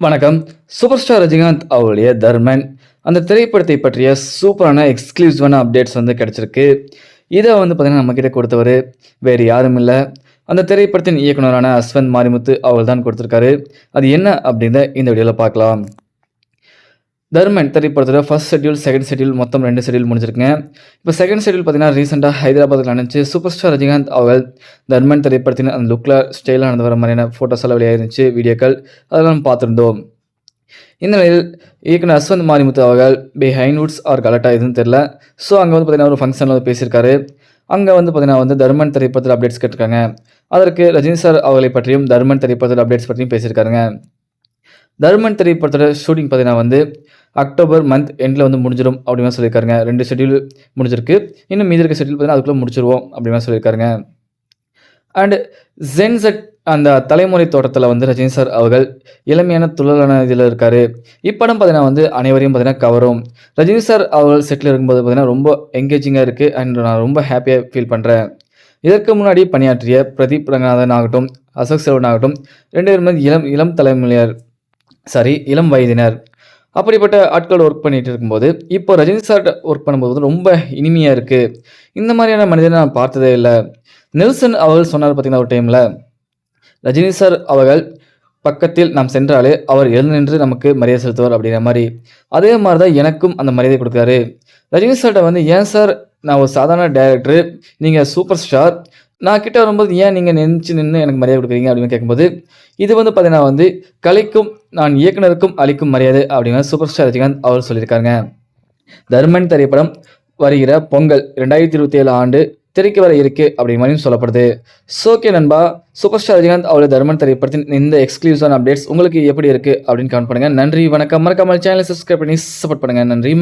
வணக்கம். Super star Rajinikanth அவருடைய தர்மன் அந்த திரைப்படத்தை பற்றிய சூப்பரான எக்ஸ்க்ளூசிவான அப்டேட்ஸ் கிடைச்சிருக்கு. இத பார்த்தீங்கன்னா, நம்மகிட்ட கொடுத்தவரு வேறு யாரும் இல்ல. அந்த திரைப்படத்தின் இயக்குனரான அஸ்வந்த் மாரிமுத்து அவர்கள் தான் கொடுத்திருக்காரு. அது என்ன அப்படின்றத இந்த வீடியோல பார்க்கலாம். தர்மன் திரைப்படத்தோட ஃபர்ஸ்ட் ஷெட்யூல், செகண்ட் ஷெட்யூல் மொத்தம் 2 ஷெட்யூல் முடிஞ்சிருக்குங்க. இப்போ செகண்ட் ஷெட்யூல் பார்த்தீங்கன்னா, ரீசென்ட்டா ஹைதராபாத்ல நடந்துச்சு. சூப்பர் ஸ்டார் ரஜினிகாந்த் அவர்கள் தர்மன் திரைப்படத்தின் அந்த லுக்ல ஸ்டைலா நடந்து வர மாதிரியான ஃபோட்டோஸ் எல்லாம் வெளியாயிருந்துச்சு, வீடியோக்கள். அதெல்லாம் நம்ம பார்த்திருந்தோம். இந்த நிலையில் இயக்குனர் அஸ்வந்த் மாரிமுத்து அவர்கள் பிஹைண்ட் வுட்ஸ் ஆர் கலட்டா எதுவும் தெரியல. ஸோ அங்கே பார்த்தீங்கன்னா, ஒரு ஃபங்க்ஷனில் பேசியிருக்காரு. அங்கே பார்த்தீங்கன்னா தர்மன் திரைப்படத்தில் அப்டேட்ஸ் கேட்டிருக்காங்க. அதற்கு ரஜினி சார் அவர்களை பற்றியும் தர்மன் திரைப்படத்தில் அப்டேட்ஸ் பற்றியும் பேசியிருக்காருங்க. தர்மன் திரைப்படத்தோட ஷூட்டிங் பார்த்தீங்கன்னா அக்டோபர் மந்த் எண்டில் முடிஞ்சிடும் அப்படின்னு சொல்லியிருக்காருங்க. 2 ஷெட்யூல் முடிஞ்சிருக்கு. இன்னும் மீதி இருக்க ஷெட்யூல் பார்த்தீங்கன்னா அதுக்குள்ளே முடிச்சிருவோம் அப்படின்னு சொல்லியிருக்காருங்க. அண்ட் ஜென்செட் அந்த தலைமுறை தோட்டத்தில் ரஜினி சார் அவர்கள் இளமையான துள்ளலான இதில் இருக்கார். இப்படம் பார்த்தீங்கன்னா அனைவரையும் பார்த்தீங்கன்னா கவரும். ரஜினி சார் அவர்கள் செட்டில் இருக்கும்போது பார்த்தீங்கன்னா ரொம்ப என்கேஜிங்காக இருக்குது. அண்ட் நான் ரொம்ப ஹாப்பியாக ஃபீல் பண்ணுறேன். இதற்கு முன்னாடி பணியாற்றிய பிரதீப் ரங்கநாதன் ஆகட்டும், அசோக் செல்வன் ஆகட்டும், 2 பேரும் இளம் தலைமுறையினர், இளம் வயதினர். அப்படிப்பட்ட ஆட்கள் ஒர்க் பண்ணிட்டு இருக்கும்போது, இப்போ ரஜினி சார் ஒர்க் பண்ணும்போது ரொம்ப இனிமையாக இருக்குது. இந்த மாதிரியான மனிதனை நான் பார்த்ததே இல்லை. நெல்சன் அவர்கள் சொன்னார் பார்த்தீங்கன்னா ஒரு டைமில், ரஜினி சார் அவர்கள் பக்கத்தில் நாம் சென்றாலே அவர் எழுந்து நின்று நமக்கு மரியாதை செலுத்துவார் அப்படிங்கிற மாதிரி. அதே மாதிரி தான் எனக்கும் அந்த மரியாதை கொடுக்குறாரு. ரஜினி சார்கிட்ட ஏன் சார், நான் ஒரு சாதாரண டைரக்டர், நீங்கள் சூப்பர் ஸ்டார், நான் கிட்ட வரும்போது ஏன் நீங்கள் நின்று எனக்கு மரியாதை கொடுக்குறீங்க அப்படின்னு கேட்கும்போது, இது பார்த்தீங்கன்னா கலைக்கும் நான் இயக்குனருக்கும் அளிக்கும் மரியாதை அப்படின்னு சூப்பர் ஸ்டார் ரஜினிகாந்த் அவர் சொல்லியிருக்காங்க. தர்மன் திரைப்படம் வருகிற பொங்கல் 2027 ஆண்டு திரைக்கு வர இருக்கு அப்படிங்கிற மாதிரியும் சொல்லப்படுது. ஓகே நண்பா, சூப்பர் ஸ்டார் ரஜினிகாந்த் அவருடைய தர்மன் திரைப்படத்தின் இந்த எக்ஸ்க்ளூசிவான அப்டேட்ஸ் உங்களுக்கு எப்படி இருக்கு அப்படின்னு கமெண்ட் பண்ணுங்க. நன்றி, வணக்கம். மறக்காம சேனலை சப்ஸ்கிரைப் பண்ணி சப்போர்ட் பண்ணுங்க. நன்றி.